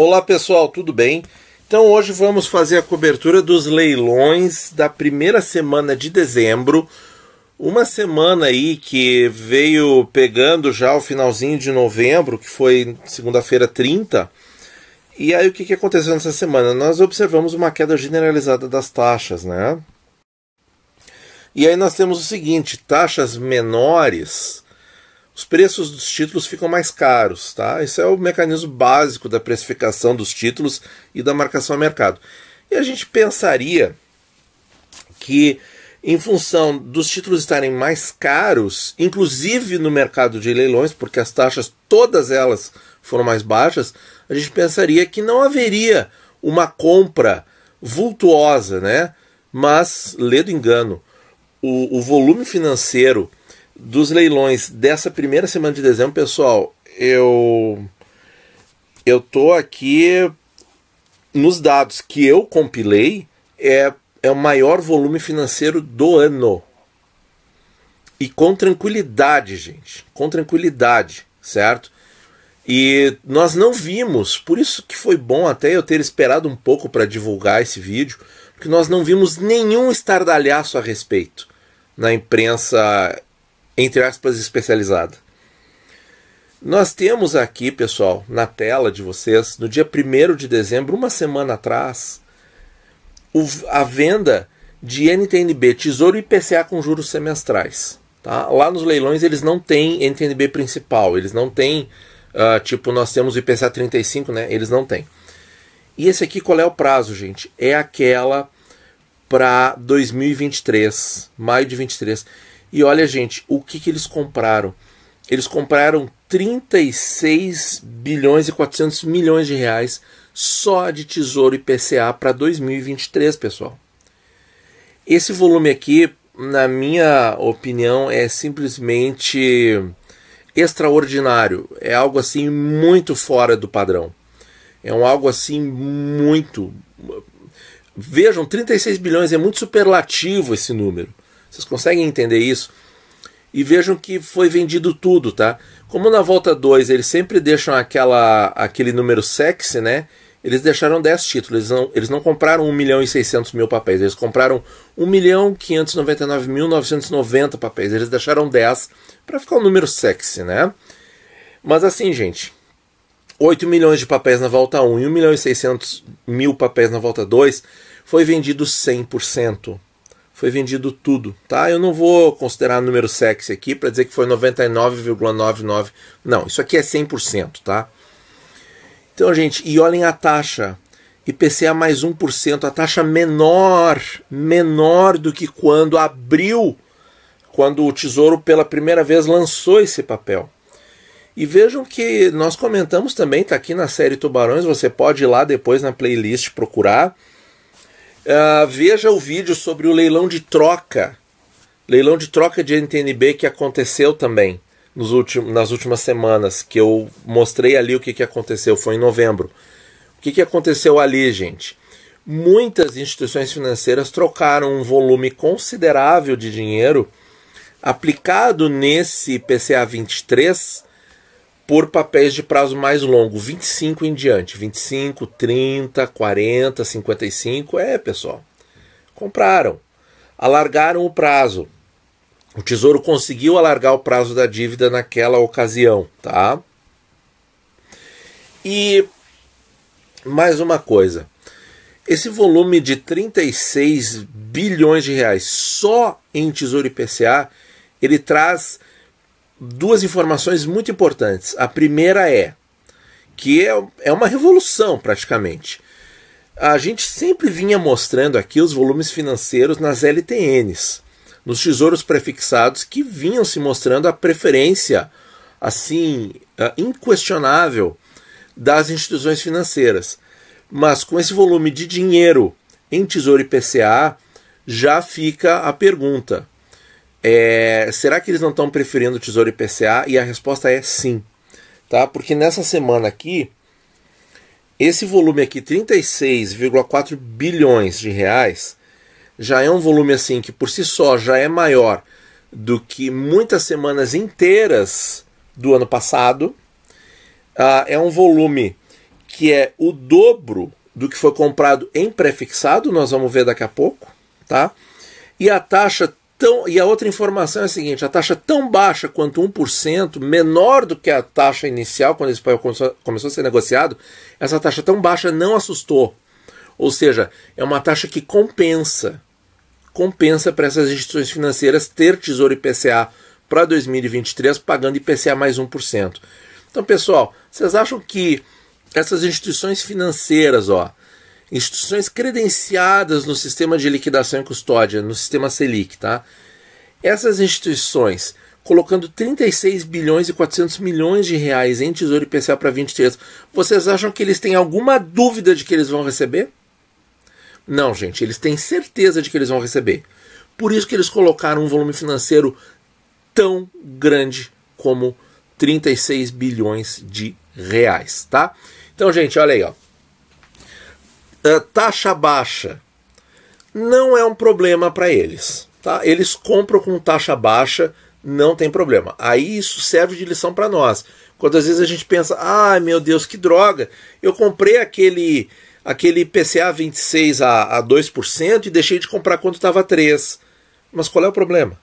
Olá pessoal, tudo bem? Então hoje vamos fazer a cobertura dos leilões da primeira semana de dezembro. Uma semana aí que veio pegando já o finalzinho de novembro, que foi segunda-feira 30. E aí o que aconteceu nessa semana? Nós observamos uma queda generalizada das taxas, né? E aí nós temos o seguinte, taxas menores, os preços dos títulos ficam mais caros, tá? Esse é o mecanismo básico da precificação dos títulos e da marcação a mercado. E a gente pensaria que, em função dos títulos estarem mais caros, inclusive no mercado de leilões, porque as taxas, todas elas foram mais baixas, a gente pensaria que não haveria uma compra vultuosa, né? Mas, lê do engano, o volume financeiro dos leilões dessa primeira semana de dezembro, pessoal, eu tô aqui nos dados que eu compilei, é o maior volume financeiro do ano. E com tranquilidade, gente, com tranquilidade, certo? E nós não vimos, por isso que foi bom até eu ter esperado um pouco para divulgar esse vídeo, porque nós não vimos nenhum estardalhaço a respeito na imprensa, entre aspas, especializada. Nós temos aqui, pessoal, na tela de vocês, no dia 1º de dezembro, uma semana atrás, a venda de NTNB, Tesouro IPCA com juros semestrais. Tá? Lá nos leilões eles não têm NTNB principal, eles não têm, tipo, nós temos o IPCA 35, né? Eles não têm. E esse aqui, qual é o prazo, gente? É aquela para 2023, maio de 23. E olha, gente, o que eles compraram? Eles compraram 36 bilhões e 400 milhões de reais só de Tesouro IPCA para 2023, pessoal. Esse volume aqui, na minha opinião, é simplesmente extraordinário. É algo assim muito fora do padrão. É algo assim muito... Vejam, 36 bilhões é muito superlativo esse número. Vocês conseguem entender isso? E vejam que foi vendido tudo, tá? Como na volta 2 eles sempre deixam aquele número sexy, né? Eles deixaram 10 títulos. Eles não compraram 1.600.000 papéis. Eles compraram 1.599.990 papéis. Eles deixaram 10 para ficar um número sexy, né? Mas assim, gente, 8 milhões de papéis na volta 1 e 1.600.000 papéis na volta 2 foi vendido 100%. Foi vendido tudo, tá? Eu não vou considerar número sexy aqui para dizer que foi 99,99. Não, isso aqui é 100%, tá? Então, gente, e olhem a taxa. IPCA mais 1%, a taxa menor do que quando abriu, quando o Tesouro pela primeira vez lançou esse papel. E vejam que nós comentamos também, tá aqui na série Tubarões, você pode ir lá depois na playlist procurar. Veja o vídeo sobre o leilão de troca de NTNB que aconteceu também nas últimas semanas, que eu mostrei ali o que aconteceu, foi em novembro. O que aconteceu ali, gente? Muitas instituições financeiras trocaram um volume considerável de dinheiro aplicado nesse IPCA 23 por papéis de prazo mais longo, 25 em diante, 25, 30, 40, 55, pessoal, compraram, alargaram o prazo, o Tesouro conseguiu alargar o prazo da dívida naquela ocasião, tá? E mais uma coisa, esse volume de 36 bilhões de reais só em Tesouro IPCA, ele traz duas informações muito importantes. A primeira é que é uma revolução praticamente. A gente sempre vinha mostrando aqui os volumes financeiros nas LTNs, nos tesouros prefixados, que vinham se mostrando a preferência assim inquestionável das instituições financeiras. Mas com esse volume de dinheiro em Tesouro IPCA, já fica a pergunta. Será que eles não estão preferindo o Tesouro IPCA? E a resposta é sim, tá? Porque nessa semana aqui, esse volume aqui, 36,4 bilhões de reais, já é um volume assim que por si só já é maior do que muitas semanas inteiras do ano passado. É um volume que é o dobro do que foi comprado em pré-fixado, nós vamos ver daqui a pouco, tá? E a outra informação é a seguinte: a taxa tão baixa quanto 1%, menor do que a taxa inicial quando esse papel começou a ser negociado, essa taxa tão baixa não assustou. Ou seja, é uma taxa que compensa para essas instituições financeiras ter Tesouro IPCA para 2023 pagando IPCA mais 1%. Então, pessoal, vocês acham que essas instituições financeiras, instituições credenciadas no sistema de liquidação e custódia, no sistema Selic, tá? Essas instituições, colocando 36 bilhões e 400 milhões de reais em Tesouro IPCA para 23, vocês acham que eles têm alguma dúvida de que eles vão receber? Não, gente, eles têm certeza de que eles vão receber. Por isso que eles colocaram um volume financeiro tão grande como 36 bilhões de reais, tá? Então, gente, olha aí, taxa baixa não é um problema para eles, tá? Eles compram com taxa baixa, não tem problema. Aí isso serve de lição para nós. Quando às vezes a gente pensa, meu Deus, que droga, eu comprei aquele IPCA 26 a 2% e deixei de comprar quando estava 3%. Mas qual é o problema?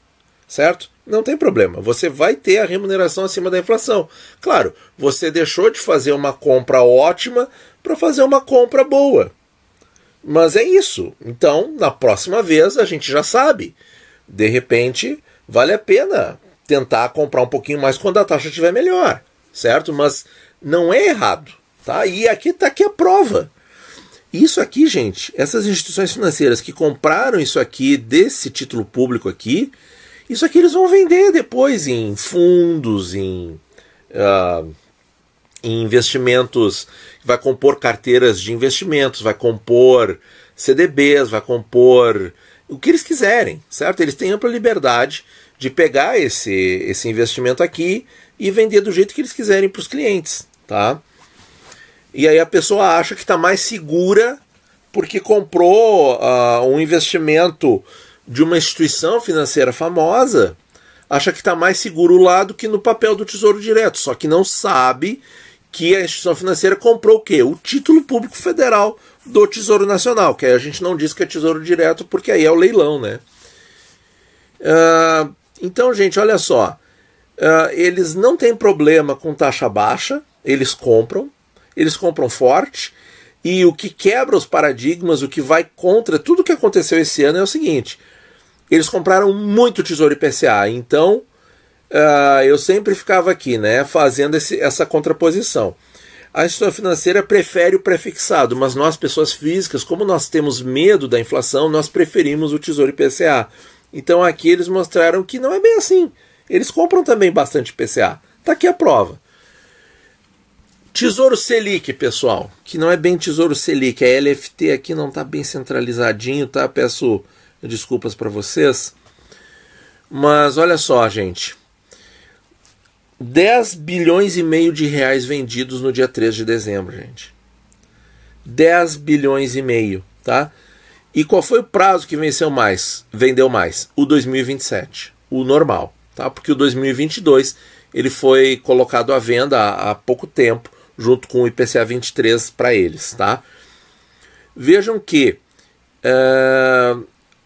Certo? Não tem problema. Você vai ter a remuneração acima da inflação. Claro, você deixou de fazer uma compra ótima para fazer uma compra boa. Mas é isso. Então, na próxima vez, a gente já sabe. De repente, vale a pena tentar comprar um pouquinho mais quando a taxa estiver melhor. Certo? Mas não é errado. Tá? E aqui está aqui a prova. Isso aqui, gente, essas instituições financeiras que compraram isso aqui desse título público aqui, isso aqui eles vão vender depois em fundos, em investimentos, vai compor carteiras de investimentos, vai compor CDBs, vai compor o que eles quiserem, certo? Eles têm ampla liberdade de pegar esse investimento aqui e vender do jeito que eles quiserem para os clientes, tá? E aí a pessoa acha que está mais segura porque comprou um investimento de uma instituição financeira famosa, acha que está mais seguro lá do que no papel do Tesouro Direto, só que não sabe que a instituição financeira comprou o quê? O título público federal do Tesouro Nacional, que aí a gente não diz que é Tesouro Direto porque aí é o leilão, né? Então, gente, olha só, eles não têm problema com taxa baixa, eles compram forte, e o que quebra os paradigmas, o que vai contra tudo que aconteceu esse ano é o seguinte: eles compraram muito Tesouro IPCA, então eu sempre ficava aqui, né, fazendo essa contraposição. A instituição financeira prefere o prefixado, mas nós, pessoas físicas, como nós temos medo da inflação, nós preferimos o Tesouro IPCA. Então aqui eles mostraram que não é bem assim. Eles compram também bastante IPCA. Está aqui a prova. Tesouro Selic, pessoal, que não é bem Tesouro Selic, a LFT aqui não está bem centralizadinho, tá? Peço desculpas para vocês. Mas olha só, gente. 10 bilhões e meio de reais vendidos no dia 3 de dezembro, gente. 10 bilhões e meio, tá? E qual foi o prazo que vendeu mais? O 2027, o normal, tá? Porque o 2022 ele foi colocado à venda há pouco tempo, junto com o IPCA 23 para eles, tá? Vejam que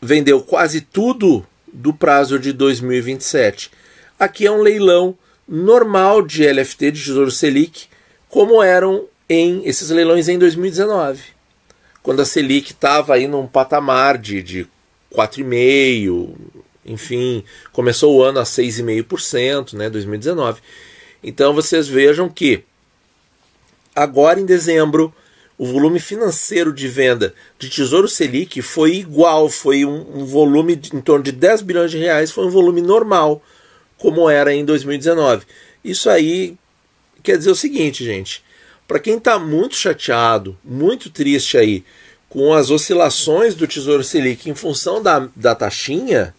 vendeu quase tudo do prazo de 2027. Aqui é um leilão normal de LFT, de Tesouro Selic, como eram esses leilões em 2019, quando a Selic estava aí num patamar de 4,5%, enfim, começou o ano a 6,5%, né, 2019. Então vocês vejam que agora em dezembro o volume financeiro de venda de Tesouro Selic foi igual, foi um volume em torno de 10 bilhões de reais, foi um volume normal, como era em 2019. Isso aí quer dizer o seguinte, gente, para quem está muito chateado, muito triste aí com as oscilações do Tesouro Selic em função da taxinha,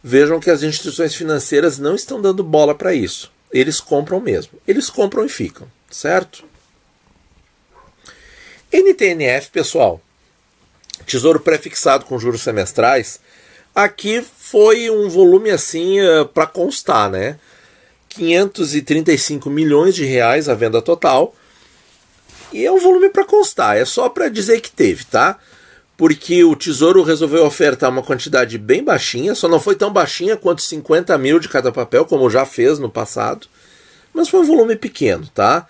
vejam que as instituições financeiras não estão dando bola para isso. Eles compram mesmo. Eles compram e ficam, certo? NTNF, pessoal, Tesouro Prefixado com juros semestrais, aqui foi um volume assim para constar, né? 535 milhões de reais a venda total. E é um volume para constar, é só para dizer que teve, tá? Porque o Tesouro resolveu ofertar uma quantidade bem baixinha, só não foi tão baixinha quanto 50 mil de cada papel, como já fez no passado, mas foi um volume pequeno, tá?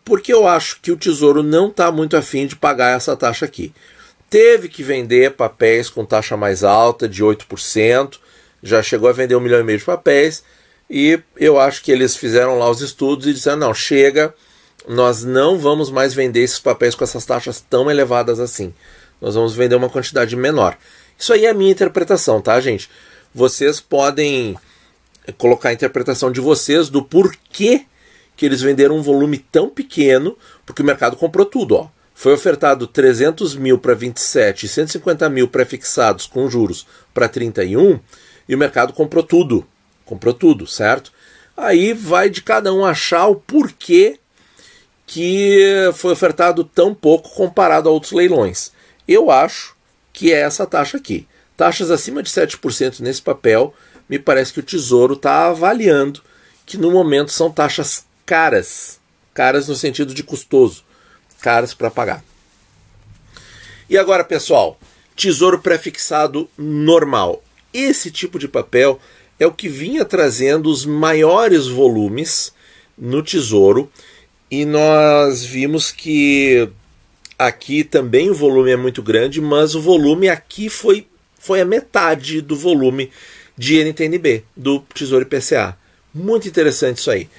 Porque eu acho que o Tesouro não está muito afim de pagar essa taxa aqui. Teve que vender papéis com taxa mais alta, de 8%, já chegou a vender 1,5 milhão de papéis, e eu acho que eles fizeram lá os estudos e disseram, não, chega, nós não vamos mais vender esses papéis com essas taxas tão elevadas assim. Nós vamos vender uma quantidade menor. Isso aí é a minha interpretação, tá, gente? Vocês podem colocar a interpretação de vocês do porquê que eles venderam um volume tão pequeno, porque o mercado comprou tudo, ó. Foi ofertado 300 mil para 27 e 150 mil pré-fixados com juros para 31, e o mercado comprou tudo, certo? Aí vai de cada um achar o porquê que foi ofertado tão pouco comparado a outros leilões. Eu acho que é essa taxa aqui. Taxas acima de 7% nesse papel, me parece que o Tesouro está avaliando que no momento são taxas caras. Caras no sentido de custoso. Caras para pagar. E agora, pessoal, Tesouro pré-fixado normal. Esse tipo de papel é o que vinha trazendo os maiores volumes no Tesouro, e nós vimos que aqui também o volume é muito grande, mas o volume aqui foi a metade do volume de NTNB, do Tesouro IPCA. Muito interessante isso aí.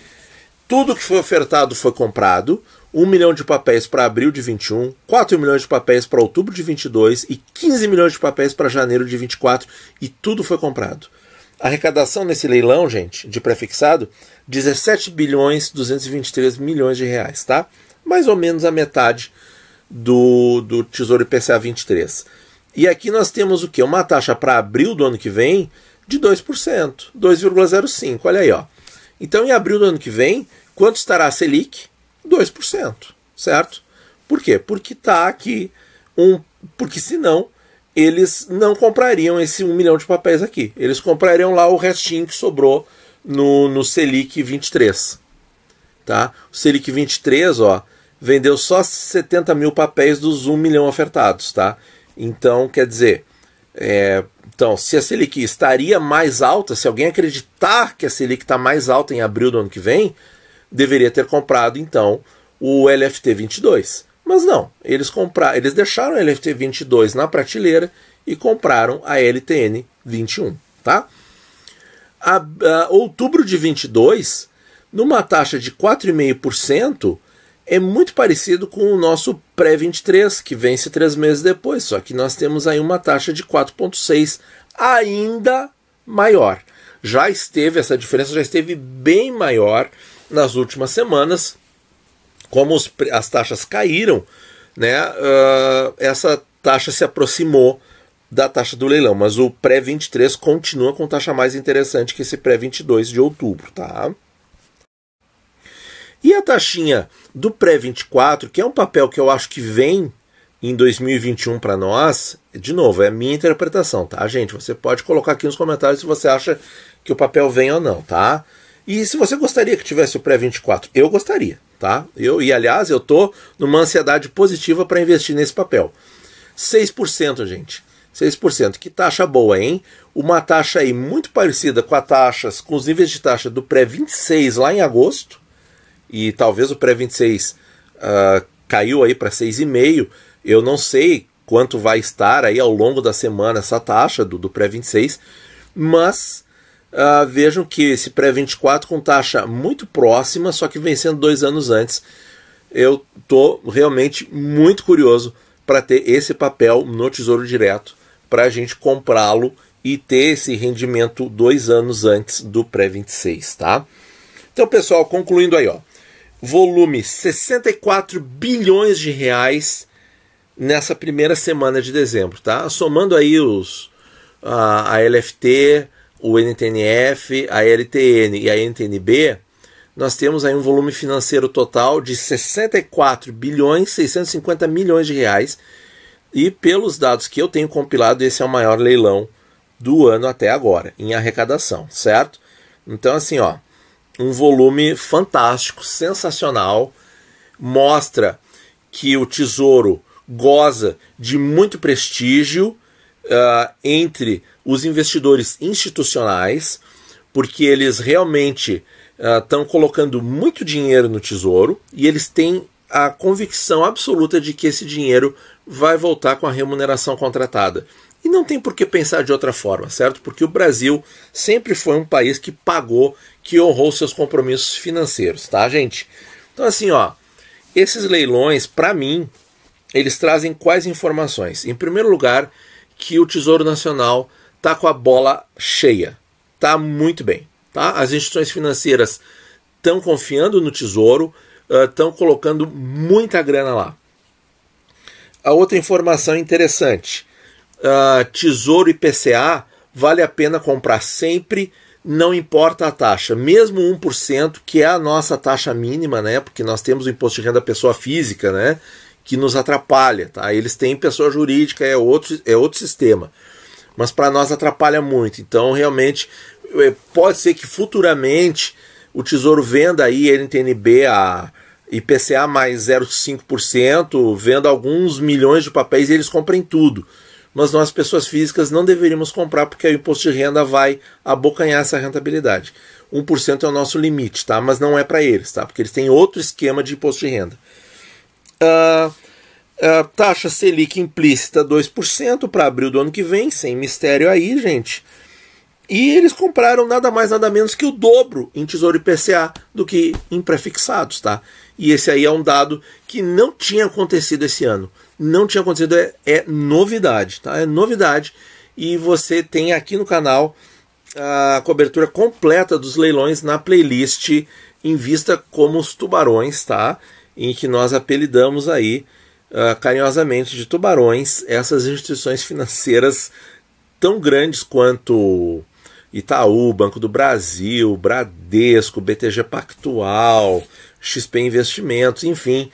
Tudo que foi ofertado foi comprado. 1 milhão de papéis para abril de 21, 4 milhões de papéis para outubro de 22 e 15 milhões de papéis para janeiro de 24, e tudo foi comprado. A arrecadação nesse leilão, gente, de pré-fixado, 17 bilhões 223 milhões de reais, tá? Mais ou menos a metade do Tesouro IPCA 23. E aqui nós temos o quê? Uma taxa para abril do ano que vem de 2%, 2,05%, olha aí, ó. Então em abril do ano que vem, quanto estará a Selic? 2%, certo? Por quê? Porque está aqui porque senão eles não comprariam esse 1 milhão de papéis aqui. Eles comprariam lá o restinho que sobrou no Selic 23. Tá? O Selic 23, ó, vendeu só 70 mil papéis dos 1 milhão ofertados, tá? Então, quer dizer, então, se a Selic estaria mais alta, se alguém acreditar que a Selic está mais alta em abril do ano que vem, deveria ter comprado, então, o LFT 22. Mas não, eles deixaram o LFT 22 na prateleira e compraram a LTN 21. Tá? Outubro de 22, numa taxa de 4,5%, é muito parecido com o nosso pré-23, que vence 3 meses depois, só que nós temos aí uma taxa de 4,6%, ainda maior. Essa diferença já esteve bem maior nas últimas semanas. Como as taxas caíram, né, essa taxa se aproximou da taxa do leilão, mas o pré-23 continua com taxa mais interessante que esse pré-22 de outubro. Tá? E a taxinha do pré-24, que é um papel que eu acho que vem em 2021 para nós, de novo, é a minha interpretação, tá, gente? Você pode colocar aqui nos comentários se você acha que o papel vem ou não, tá? E se você gostaria que tivesse o pré-24, eu gostaria, tá? Aliás, eu tô numa ansiedade positiva para investir nesse papel. 6%, gente. 6%. Que taxa boa, hein? Uma taxa aí muito parecida com os níveis de taxa do pré-26 lá em agosto. E talvez o pré-26 caiu aí para 6,5%. Eu não sei quanto vai estar aí ao longo da semana essa taxa do pré-26, mas vejam que esse pré-24 com taxa muito próxima, só que vencendo 2 anos antes. Eu estou realmente muito curioso para ter esse papel no Tesouro Direto, para a gente comprá-lo e ter esse rendimento 2 anos antes do pré-26, tá? Então, pessoal, concluindo aí, ó, volume 64 bilhões de reais nessa primeira semana de dezembro, tá? Somando aí a LFT, o NTNF, a LTN e a NTNB, nós temos aí um volume financeiro total de 64 bilhões 650 milhões de reais, e pelos dados que eu tenho compilado, esse é o maior leilão do ano até agora, em arrecadação, certo? Então, assim, ó, um volume fantástico, sensacional, mostra que o Tesouro goza de muito prestígio entre os investidores institucionais, porque eles realmente estão colocando muito dinheiro no Tesouro e eles têm a convicção absoluta de que esse dinheiro vai voltar com a remuneração contratada. E não tem por que pensar de outra forma, certo? Porque o Brasil sempre foi um país que pagou, que honrou seus compromissos financeiros, tá, gente? Então, assim, ó, esses leilões, para mim, eles trazem quais informações? Em primeiro lugar, que o Tesouro Nacional tá com a bola cheia, tá muito bem, tá? As instituições financeiras estão confiando no Tesouro, estão colocando muita grana lá. A outra informação interessante, Tesouro IPCA vale a pena comprar sempre, não importa a taxa, mesmo 1%, que é a nossa taxa mínima, né? Porque nós temos o imposto de renda pessoa física, né? Que nos atrapalha, tá? Eles têm pessoa jurídica, é outro sistema, mas para nós atrapalha muito. Então, realmente, pode ser que futuramente o Tesouro venda aí NTNB a IPCA mais 0,5%, venda alguns milhões de papéis e eles comprem tudo. Mas nós, pessoas físicas, não deveríamos comprar porque o imposto de renda vai abocanhar essa rentabilidade. 1% é o nosso limite, tá? Mas não é para eles, tá? Porque eles têm outro esquema de imposto de renda. Taxa Selic implícita 2% para abril do ano que vem, sem mistério aí, gente. E eles compraram nada mais nada menos que o dobro em Tesouro IPCA do que em prefixados, tá? E esse aí é um dado que não tinha acontecido esse ano. Não tinha acontecido, é novidade, tá? É novidade. E você tem aqui no canal a cobertura completa dos leilões na playlist Invista como os Tubarões, tá? Em que nós apelidamos aí carinhosamente de tubarões essas instituições financeiras tão grandes quanto Itaú, Banco do Brasil, Bradesco, BTG Pactual, XP Investimentos, enfim,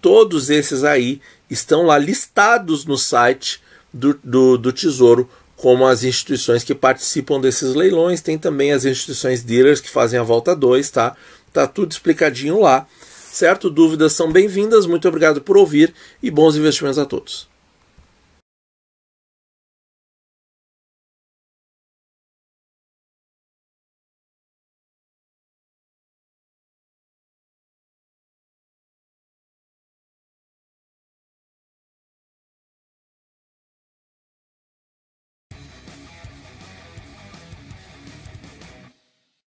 todos esses aí estão lá listados no site do Tesouro como as instituições que participam desses leilões. Tem também as instituições dealers que fazem a volta 2, tá? Tá tudo explicadinho lá, certo? Dúvidas são bem-vindas, muito obrigado por ouvir e bons investimentos a todos.